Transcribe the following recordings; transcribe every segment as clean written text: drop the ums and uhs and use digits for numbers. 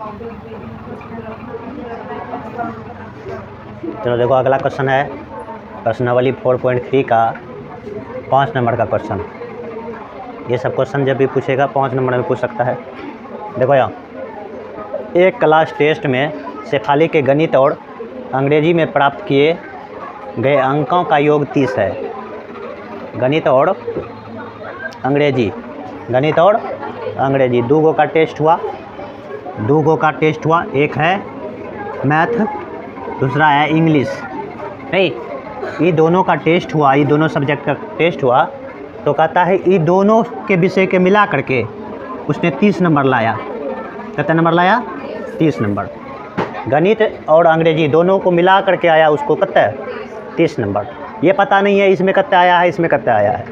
चलो देखो अगला क्वेश्चन है प्रश्नावली 4.3 का 5 नंबर का क्वेश्चन। ये सब क्वेश्चन जब भी पूछेगा 5 नंबर में पूछ सकता है। देखो यहाँ एक क्लास टेस्ट में शेफाली के गणित और अंग्रेजी में प्राप्त किए गए अंकों का योग 30 है। गणित और अंग्रेजी दो गो का टेस्ट हुआ। एक है मैथ, दूसरा है इंग्लिश। नहीं, ये दोनों का टेस्ट हुआ, ये दोनों सब्जेक्ट का टेस्ट हुआ। तो कहता है ये दोनों के विषय के मिला करके उसने 30 नंबर लाया। कितना नंबर लाया? 30 नंबर। गणित और अंग्रेजी दोनों को मिला करके आया, उसको कितना है? 30 नंबर। ये पता नहीं है इसमें कितना आया है, इसमें कितना आया है,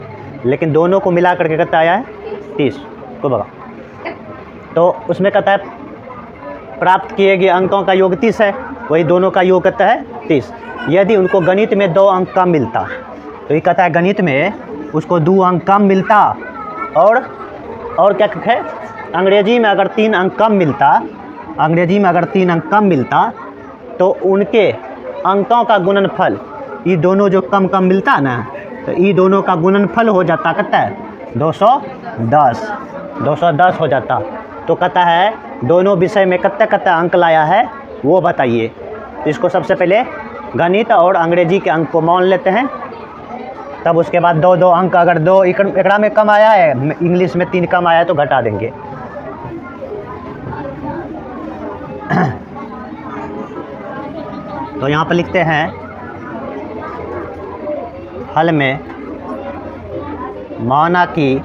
लेकिन दोनों को मिला करके कितना आया है? 30 को बगा। तो उसमें कहता है प्राप्त किए गए अंकों का योग 30 है, वही दोनों का योग कितना है? 30। यदि उनको गणित में 2 अंक कम मिलता, तो ये कहता है गणित में उसको 2 अंक कम मिलता, और क्या है? अंग्रेजी में अगर 3 अंक कम मिलता, तो उनके अंकों का गुणनफल, ये दोनों जो कम मिलता ना, तो ये दोनों का गुणनफल हो जाता कितना है? 210 हो जाता। तो कहता है दोनों विषय में कितना अंक लाया है वो बताइए। तो इसको सबसे पहले गणित और अंग्रेजी के अंक को मान लेते हैं, तब उसके बाद 2 अंक, अगर 2 एकड़ा में कम आया है, इंग्लिश में 3 कम आया है तो घटा देंगे। तो यहाँ पर लिखते हैं हल में माना कि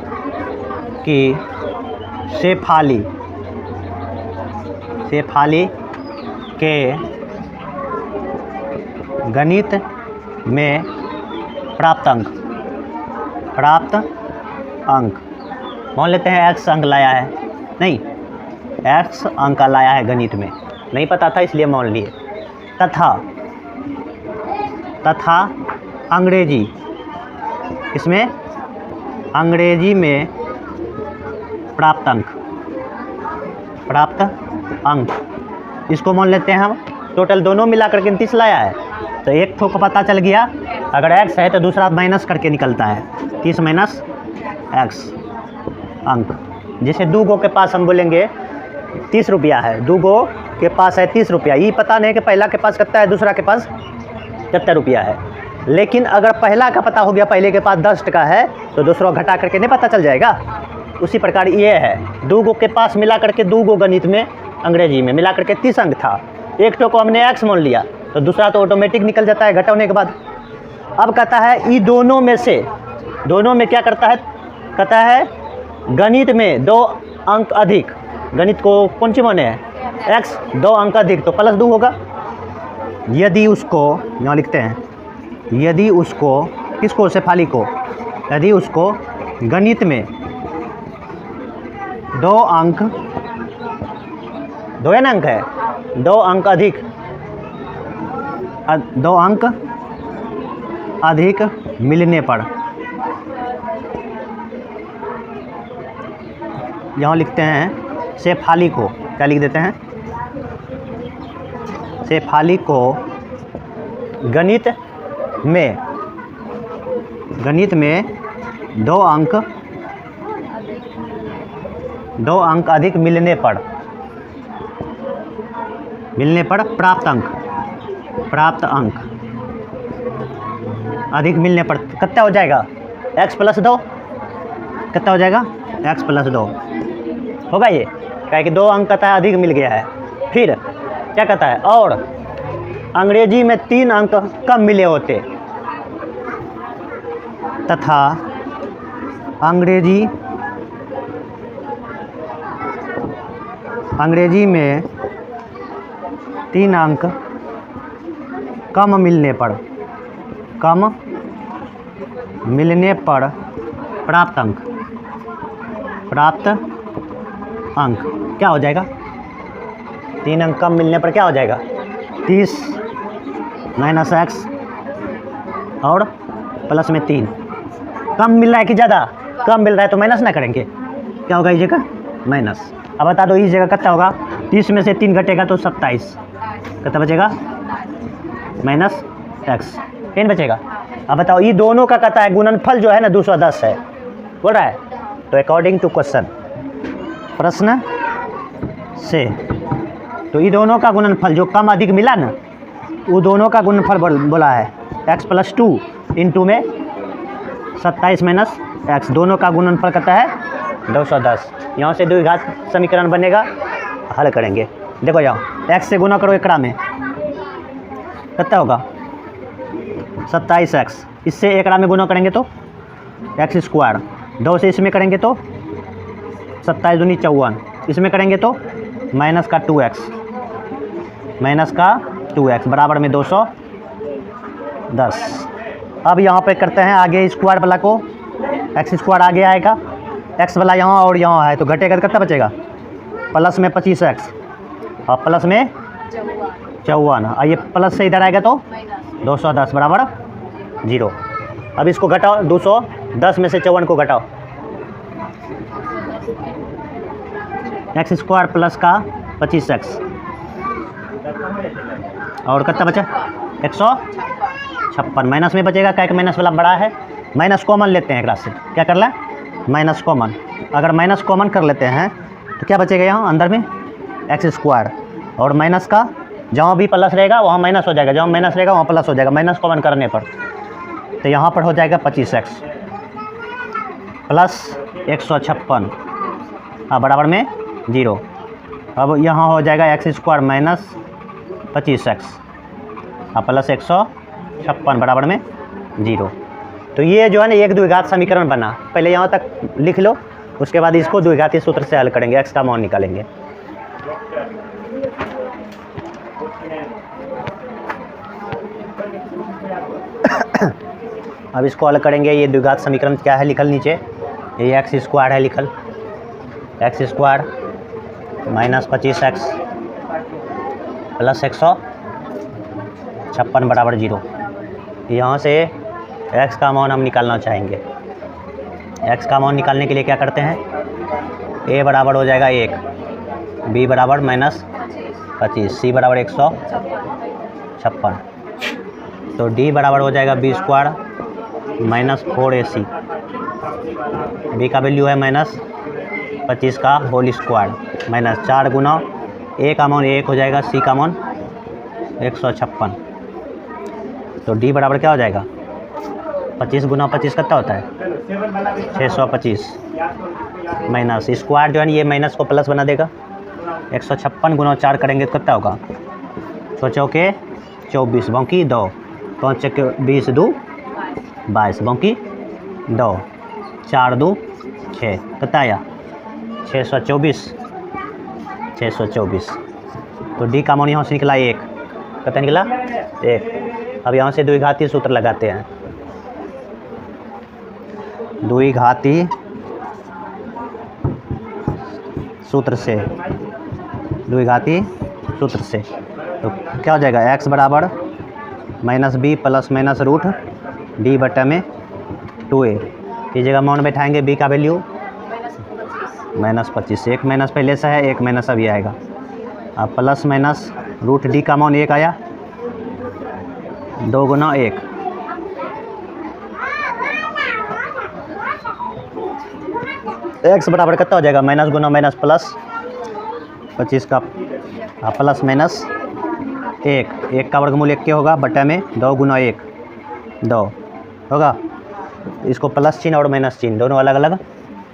शेफाली के गणित में प्राप्त अंक मान लेते हैं x अंक लाया है। नहीं, x अंक लाया है गणित में, नहीं पता था इसलिए मान लिए। तथा अंग्रेजी, इसमें अंग्रेजी में प्राप्त अंक, इसको मान लेते हैं हम। टोटल दोनों मिला करके 30 लाया है, तो एक ठो को पता चल गया, अगर x है तो दूसरा माइनस करके निकलता है, 30 माइनस x अंक। जैसे 2 गो के पास हम बोलेंगे 30 रुपया है, 2 गो के पास है 30 रुपया, ये पता नहीं कि पहला के पास कितना है, दूसरा के पास कितना रुपया है। लेकिन अगर पहला का पता हो गया, पहले के पास 10 टका है, तो दूसरा घटा करके नहीं पता चल जाएगा। उसी प्रकार ये है, 2 गो के पास मिला करके 2 गो गणित में अंग्रेजी में मिला करके 30 अंक था, एक तो को हमने x मान लिया, तो दूसरा तो ऑटोमेटिक निकल जाता है घटाने के बाद। अब कहता है ये दोनों में क्या करता है? कहता है गणित में 2 अंक अधिक, गणित को कौन सी माने है? x, 2 अंक अधिक, तो प्लस 2 होगा। यदि उसको, यहाँ लिखते हैं, यदि उसको, किसको? शेफाली को। यदि उसको गणित में 2 अंक, 2 अंक है, 2 अंक अधिक, 2 अंक अधिक मिलने पर, यहाँ लिखते हैं शेफाली को, क्या लिख देते हैं? शेफाली को गणित में 2 अंक अधिक मिलने पर प्राप्त अंक अधिक मिलने पर कितना हो जाएगा? x प्लस 2, कितना हो जाएगा? x प्लस 2 होगा ये, क्या कि 2 अंक कहता है अधिक मिल गया है। फिर क्या कहता है? और अंग्रेजी में 3 अंक कम मिले होते, तथा अंग्रेजी में 3 अंक कम मिलने पर प्राप्त अंक क्या हो जाएगा? 3 अंक कम मिलने पर क्या हो जाएगा? 30 माइनस x और प्लस में 3। कम मिल रहा है कि ज़्यादा? कम मिल रहा है तो माइनस ना करेंगे, क्या होगा इस जगह? माइनस। अब बता दो इस जगह कितना होगा? 30 में से 3 घटेगा तो 27, कितना बचेगा माइनस एक्स, टेन बचेगा। अब बताओ ये दोनों का कहता है गुणनफल जो है ना 210 है, बोल रहा है। तो अकॉर्डिंग टू क्वेश्चन, प्रश्न से, तो ये दोनों का गुणनफल जो कम अधिक मिला ना, वो दोनों का गुणनफल बोला है x+2 इंटू में 27 माइनस एक्स, दोनों का गुणनफल कहता है 210। यहाँ से द्विघात समीकरण बनेगा, हल करेंगे। देखो जाओ, x से गुना करो एकड़ा में, कितना होगा 27x, इससे एकड़ा में गुना करेंगे तो x², 2 से इसमें करेंगे तो 27 दूनी 54, इसमें करेंगे तो माइनस का 2x, बराबर में 210। अब यहाँ पे करते हैं आगे स्क्वायर वाला को, x² आगे आएगा, x वाला यहाँ और यहाँ है तो घटेगा तो कितना बचेगा, प्लस में 25x और प्लस में 54, और ये प्लस से इधर आएगा तो 210 बराबर 0। अब इसको घटाओ, 210 में से 54 को घटाओ, x² प्लस का 25x और कितना बचा 156, माइनस में बचेगा, क्या माइनस वाला बड़ा है, माइनस कॉमन लेते हैं एक से, क्या कर लें माइनस कॉमन। अगर माइनस कॉमन कर लेते हैं तो क्या बचेगा यहाँ अंदर में x² और माइनस का जहाँ भी प्लस रहेगा वहाँ माइनस हो जाएगा, जहाँ माइनस रहेगा वहाँ प्लस हो जाएगा, माइनस कॉमन करने पर तो यहाँ पर हो जाएगा 25x प्लस 156 बराबर में 0। अब यहाँ हो जाएगा x² माइनस 25x प्लस 156 बराबर में 0। तो ये जो है ना एक द्विघात समीकरण बना, पहले यहाँ तक लिख लो, उसके बाद इसको द्विघातीय सूत्र से हल करेंगे, x का मान निकालेंगे। अब इसको हल करेंगे, ये द्विघात समीकरण क्या है लिखल नीचे, ये x² है लिखल, x² माइनस 25x प्लस 156 बराबर 0। यहाँ से x का मान हम निकालना चाहेंगे। x का मान निकालने के लिए क्या करते हैं, a बराबर हो जाएगा 1, b बराबर माइनस 25, c बराबर 156, तो d बराबर हो जाएगा b² माइनस 4ac, b का वैल्यू है माइनस 25 का होल स्क्वायर, माइनस 4 गुना a का मान 1 हो जाएगा, c का मान 156, तो d बराबर क्या हो जाएगा 25 गुना 25 कितना होता है 625, माइनस स्क्वायर जो है ये माइनस को प्लस बना देगा, 156 गुना 4 करेंगे तो कितना होगा, 6 चौके 24, बाकी 2, 5 चौके 20 2 22, बाकी 2, 4 2 6, कितना आया 624। तो डी का मान यहाँ से निकला 1, कितना निकला 1। अब यहाँ से द्विघातीय सूत्र लगाते हैं, द्विघातीय सूत्र से, तो क्या हो जाएगा x बराबर minus B plus minus root D बटा में 2a, इस जगह मान बैठाएंगे b का वैल्यू माइनस 25, एक माइनस पहले से है, एक माइनस अभी आएगा, अब प्लस माइनस रूट डी का मान 1 आया, 2 गुना 1, x बराबर कितना हो जाएगा माइनस गुना माइनस प्लस 25 का प्लस माइनस 1 का वर्गमूल 1 के होगा, बटा में 2 गुना 1 2 होगा। इसको प्लस चिन्ह और माइनस चिन्ह दोनों अलग अलग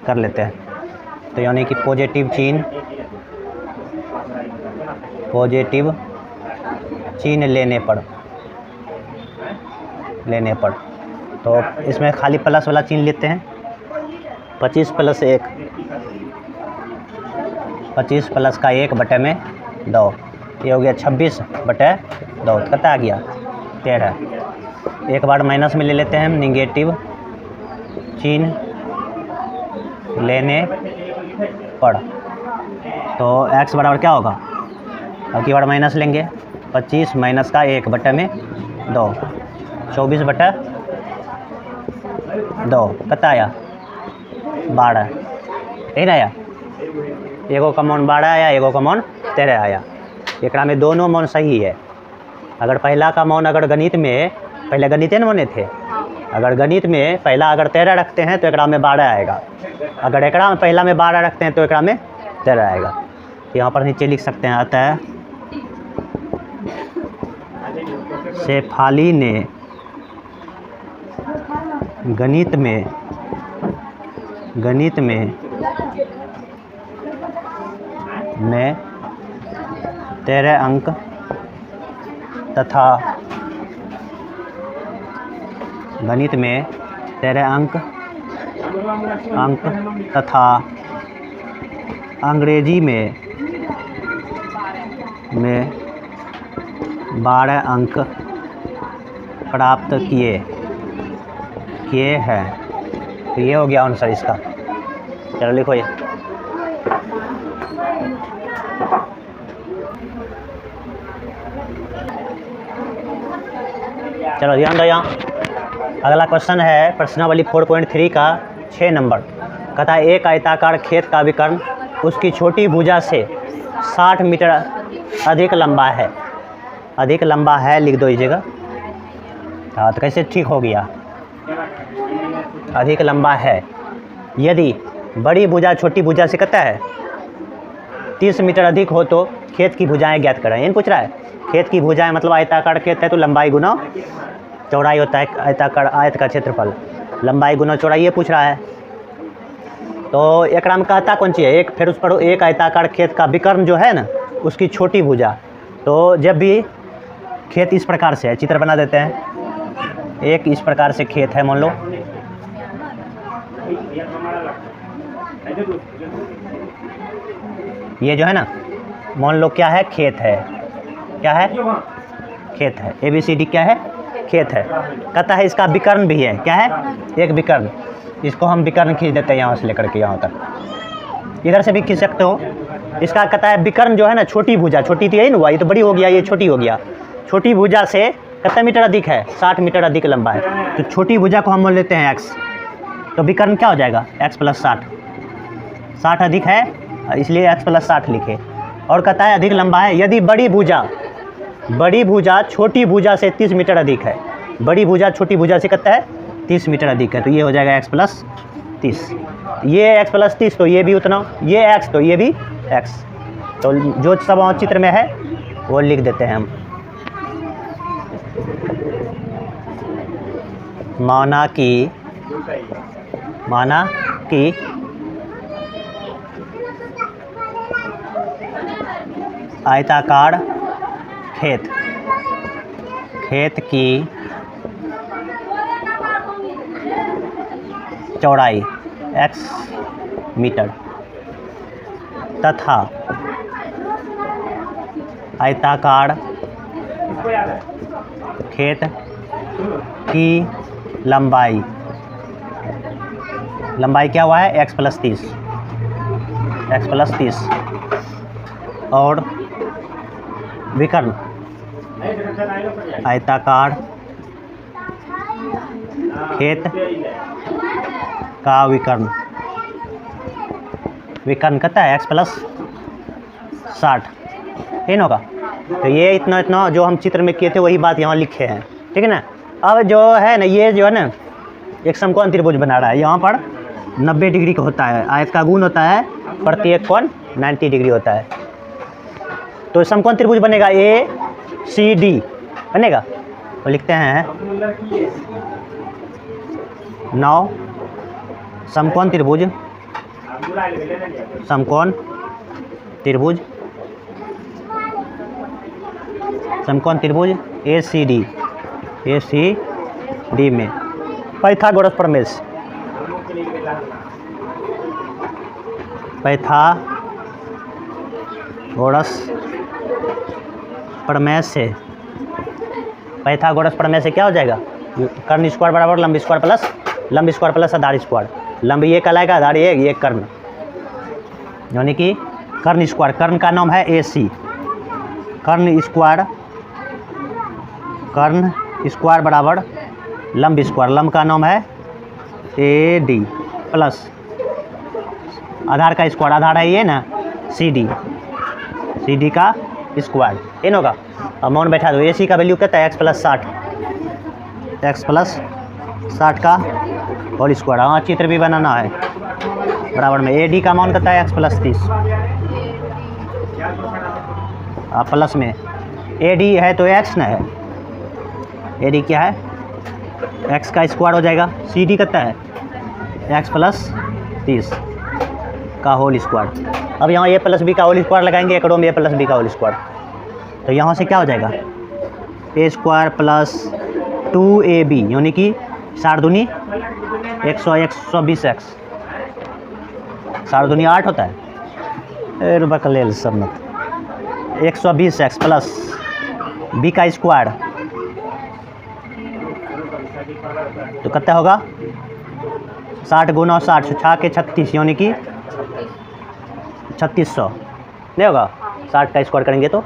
कर लेते हैं, तो यानी कि पॉजिटिव चिन्ह लेने पर तो इसमें खाली प्लस वाला चिन्ह लेते हैं, 25 प्लस 1, 25 प्लस का 1 बटे में 2, ये हो गया 26 बटे 2, कितना आ गया 13। एक बार माइनस में ले लेते हैं हम, निगेटिव चिन्ह लेने पर, तो x बराबर क्या होगा, अब की बार माइनस लेंगे, 25 माइनस का 1 बटे में 2, 24 बटे 2, कितना आया 12, यही ना आया एगो का मान 12 आया, एगो का मान 13 आया। एकरा में दोनों मान सही है। अगर पहला का मान अगर गणित में पहले गणिते न माने थे, अगर गणित में पहला अगर 13 रखते हैं तो एकरा में 12 आएगा। अगर एकरा में पहला में 12 रखते हैं तो एकरा में 13 आएगा। यहाँ पर नीचे लिख सकते हैं, अतः शेफाली ने गणित में 13 अंक तथा गणित में 13 अंक तथा अंग्रेजी में 12 अंक प्राप्त किए हैं। तो ये हो गया आंसर इसका। चलो लिखो ये। चलो ध्यान दो, यहाँ अगला क्वेश्चन है प्रश्नावली 4.3 का 6 नंबर। कहता है एक आयताकार खेत का विकर्ण उसकी छोटी भुजा से 60 मीटर अधिक लंबा है। अधिक लंबा है लिख दो इस जगह। हाँ, तो कैसे ठीक हो गया? अधिक लंबा है यदि बड़ी भुजा छोटी भुजा से कहता है 30 मीटर अधिक हो तो खेत की भुजाएं ज्ञात करें। ये पूछ रहा है। खेत की भुजाएं मतलब आयताकार खेत है तो लंबाई गुना चौड़ाई होता है। आयताकार आयत का क्षेत्रफल, लंबाई गुना चौड़ाई, ये पूछ रहा है। तो एकरा में कहता कौन सी है? एक, फिर उस पर एक आयताकार खेत का विकर्ण जो है ना उसकी छोटी भुजा। तो जब भी खेत इस प्रकार से है, चित्र बना देते हैं। एक इस प्रकार से खेत है मान लो, ये जो है ना मान लो क्या है? खेत है। क्या है? खेत है। ABCD क्या है? खेत है। कहता है इसका विकर्ण भी है। क्या है? एक विकर्ण। इसको हम विकर्ण खींच देते हैं यहाँ से लेकर के यहाँ तक, इधर से भी खींच सकते हो। इसका कहता है विकर्ण जो है ना छोटी भुजा, छोटी थी यही ना हुआ, ये तो बड़ी हो गया, ये छोटी हो गया। छोटी भुजा से कितना मीटर अधिक है? 60 मीटर अधिक लंबा है। तो छोटी भुजा को हम मान लेते हैं x, तो विकर्ण क्या हो जाएगा? x + 60। 60 अधिक है इसलिए x + 60 लिखे। और कहता है अधिक लंबा है यदि बड़ी भुजा छोटी भुजा से 30 मीटर अधिक है। बड़ी भुजा छोटी भुजा से कहता है 30 मीटर अधिक है, तो ये हो जाएगा x + 30। ये x + 30 तो ये भी उतना, ये x तो ये भी x। तो जो सब चित्र में है वो लिख देते हैं हम। माना कि आयताकार खेत की चौड़ाई x मीटर तथा आयताकार खेत की लंबाई क्या हुआ है? x + 30 और विकर्ण आयताकार खेत का विकर्ण कहता है x + 60। इन होगा। तो ये इतना जो हम चित्र में किए थे वही बात यहाँ लिखे हैं, ठीक है ना। अब जो है ना ये जो है ना एक समकोण त्रिभुज बना रहा है। यहाँ पर 90 डिग्री का होता है, आयत का गुण होता है, प्रत्येक कोण 90 डिग्री होता है। तो समकोण त्रिभुज बनेगा ACD बनेगा। तो लिखते हैं 9 समकोण त्रिभुज ACD में पाइथागोरस प्रमेय से क्या हो जाएगा? कर्ण स्क्वायर बराबर लंब स्क्वायर प्लस आधार स्क्वायर। लंब ये कहलाएगा, आधार ये कर्ण, यानी कि कर्ण स्क्वायर। कर्ण का नाम है AC। कर्ण स्क्वायर बराबर लंब स्क्वायर। लंब का नाम है AD प्लस आधार का स्क्वायर। आधार है ये ना, सी डी का स्क्वायर इन होगा। अब मान बैठा दो, ए सी का वैल्यू कितना है, एक्स प्लस 60 का होल स्क्वायर। हाँ चित्र भी बनाना है बराबर में। ए डी का मान कितना है, एक्स प्लस 30 प्लस में ए डी है तो एक्स ना है, ए डी क्या है, एक्स का स्क्वायर हो जाएगा। सी डी कितना है, एक्स प्लस 30 का होल स्क्वायर। अब यहाँ ए प्लस बी का होल स्क्वायर लगाएंगे, एक में ए प्लस बी का होल स्क्वायर, तो यहाँ से क्या हो जाएगा, ए स्क्वायर प्लस 2ab यानी कि 4 दूनी 120 एक्स, 4 दूनी 8 होता है, बकलेल सब मत, 120 एक्स प्लस बी का स्क्वायर तो कितना होगा, 60 गुना 60 6 के 36 यानी कि 3600 नहीं होगा। 60 का स्क्वायर करेंगे तो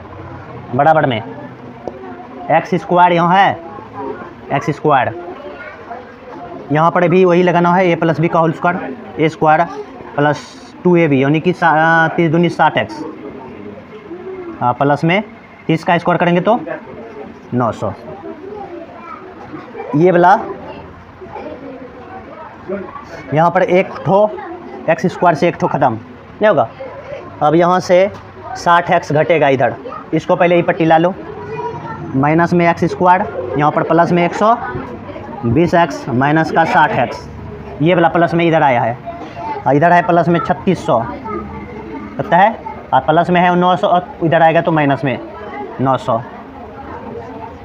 बराबर में एक्स स्क्वायर यहाँ है, एक्स स्क्वायर यहाँ पर भी वही लगाना है, ए प्लस बी का होल स्क्वायर, ए स्क्वायर प्लस 2ab यानी कि 30 दूनी 60 एक्स, हाँ प्लस में 30 का स्क्वायर करेंगे तो 900। ये वाला यहाँ पर एक ठो एक्स स्क्वायर से एक ठो ख़त्म नहीं होगा। अब यहाँ से 60 एक्स घटेगा इधर, इसको पहले ही पट्टी ला लो, माइनस में एक्स स्क्वायर, यहाँ पर प्लस में 120 एक्स माइनस का 60 एक्स, ये वाला प्लस में इधर आया है, इधर है प्लस में 3600 कितना है, और प्लस में है 900 और इधर आएगा तो माइनस में 900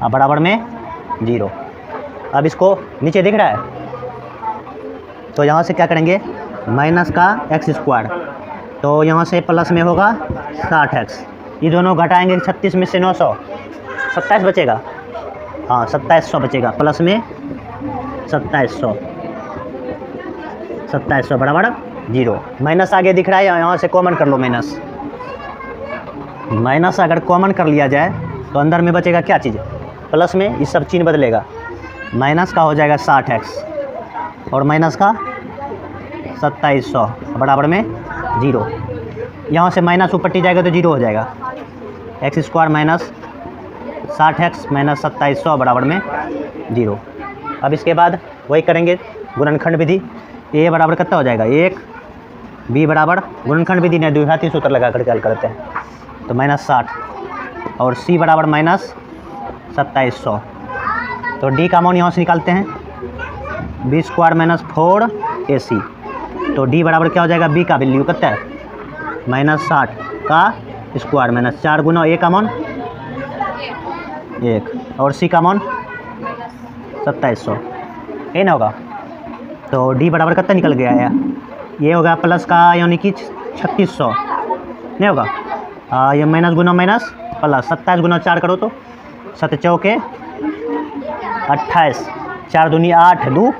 और बराबर में 0। अब इसको नीचे दिख रहा है तो यहाँ से क्या करेंगे, माइनस का एक्स स्क्वायर, तो यहाँ से प्लस में होगा 60 एक्स, ये दोनों घटाएंगे 36 में से 900, 27 बचेगा, हाँ 2700 बचेगा, प्लस में 2700 बराबर 0। माइनस आगे दिख रहा है, यहाँ से कॉमन कर लो, माइनस अगर कॉमन कर लिया जाए तो अंदर में बचेगा क्या चीज़, प्लस में ये सब चिन्ह बदलेगा, माइनस का हो जाएगा 60 एक्स और माइनस का 2700 बराबर में 0। यहाँ से माइनस ऊपर टी जाएगा तो 0 हो जाएगा, x square minus 60 x minus 2700 बराबर में 0। अब इसके बाद वही करेंगे गुणनखंड विधि, ए बराबर कितना हो जाएगा 1, बी बराबर गुणनखंड विधि ने द्विघाती सूत्र लगा करके हल करते हैं तो माइनस 60 और सी बराबर माइनस 2700, तो डी का मान यहाँ से निकालते हैं, बी स्क्वायर माइनस 4ac, तो डी बराबर क्या हो जाएगा, बी का वैल्यू कितना है माइनस 60 का स्क्वायर माइनस 4 गुना ए का मान 1 और सी का मान 2700 ये ना होगा, तो डी बराबर कितना निकल गया है, ये होगा प्लस का यानी कि 3600 नहीं होगा, ये माइनस गुना माइनस प्लस 27 गुना 4 करो तो 7 चौके 28, 4 दूनी 8 2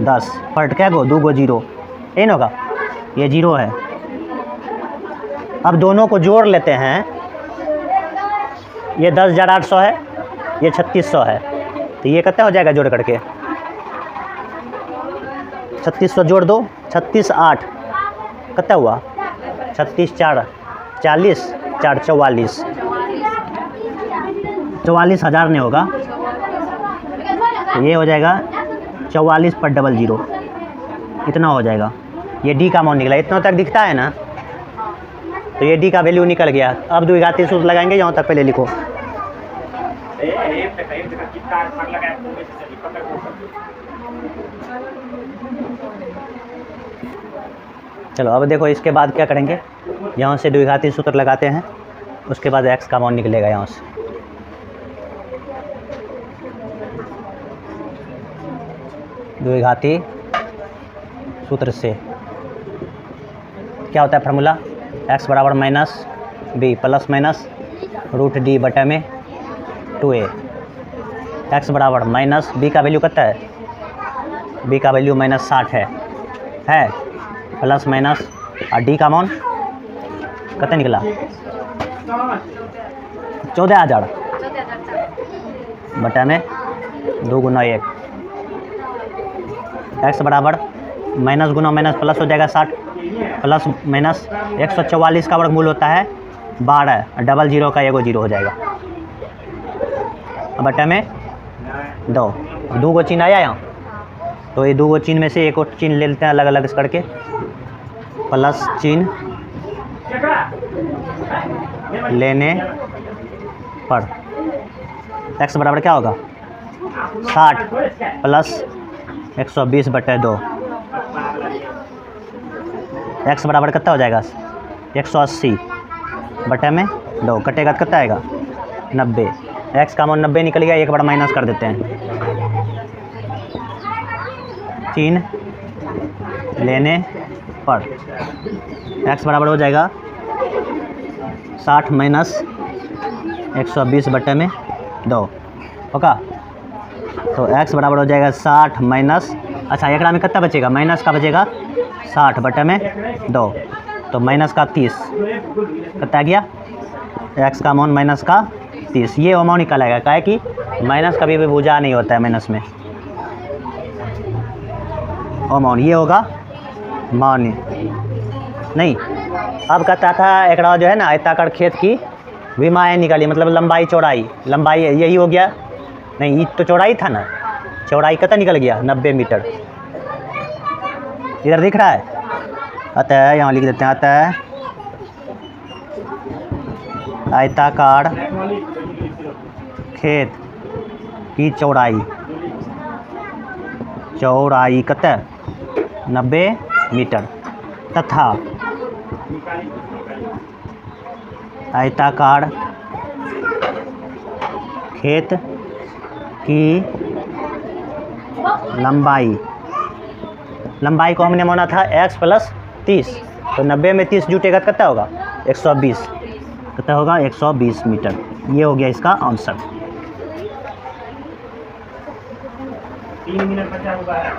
10 पलट क्या गो 2 गो 0 ये ना होगा, ये 0 है। अब दोनों को जोड़ लेते हैं, ये 10,800 है, ये 3600 है, तो ये कितना हो जाएगा जोड़ करके 3600 जोड़ दो, 36 8 कितना हुआ 36 4 40 4 44 44,000 नहीं होगा, तो ये हो जाएगा 44 पर 00 इतना हो जाएगा। ये डी का मान निकला, इतना तक दिखता है ना, तो ये डी का वैल्यू निकल गया। अब द्विघाती सूत्र लगाएंगे, यहाँ तक पहले लिखो, चलो अब देखो इसके बाद क्या करेंगे, यहाँ से द्विघाती सूत्र लगाते हैं, उसके बाद एक्स का मान निकलेगा। यहाँ से द्विघाती सूत्र से क्या होता है फार्मूला, एक्स बराबर minus B plus minus root D बटा में 2a, एक्स बराबर माइनस बी का वैल्यू कितना है, बी का वैल्यू माइनस 60 है प्लस माइनस और डी का मान कितना निकला 14,000 बटा में 2 गुना 1, एक्स बराबर माइनस गुना माइनस प्लस हो जाएगा 60 प्लस माइनस 144 का वर्गमूल होता है 12, डबल जीरो का एगो जीरो हो जाएगा। अब बटे में 2 गो चिन्ह आया यहाँ, तो ये 2 गो चिन्ह में से एक और चिन्ह ले लेते हैं अलग अलग करके। प्लस चिन्ह लेने पर x बराबर क्या होगा 60 प्लस 120 बटे 2। x बराबर कितना हो जाएगा 180 बटे में 2, कटेगा तो कितना आएगा 90। x का मान 90 निकल गया, एक बार माइनस कर देते हैं। चिन्ह लेने पर x बराबर हो जाएगा 60 माइनस 120 बटे में 2 होगा। तो x बराबर हो जाएगा 60 माइनस, अच्छा एक में कितना बचेगा माइनस का बचेगा 60 बटे में 2, तो माइनस का 30 कितना गया x का मान माइनस का 30। ये अमाउंट निकल आएगा, क्या है कि माइनस कभी भी भुजा नहीं होता है माइनस में। अमाउंट ये होगा मान नहीं। अब कहता था एक जो है ना आयताकार खेत की विमाएँ निकाली, मतलब लंबाई चौड़ाई, लंबाई यही हो गया नहीं, ये तो चौड़ाई था ना, चौड़ाई कितना निकल गया 90 मीटर। इधर दिख रहा है, अतः यहाँ लिख देते हैं अतः आयताकार खेत की चौड़ाई कितना 90 मीटर तथा आयताकार खेत की लंबाई को हमने माना था x प्लस 30, तो 90 में 30 जुटेगा तो कितना होगा 120, कितना होगा 120 मीटर। ये हो गया इसका आंसर। 3 मिनट बचा हुआ है।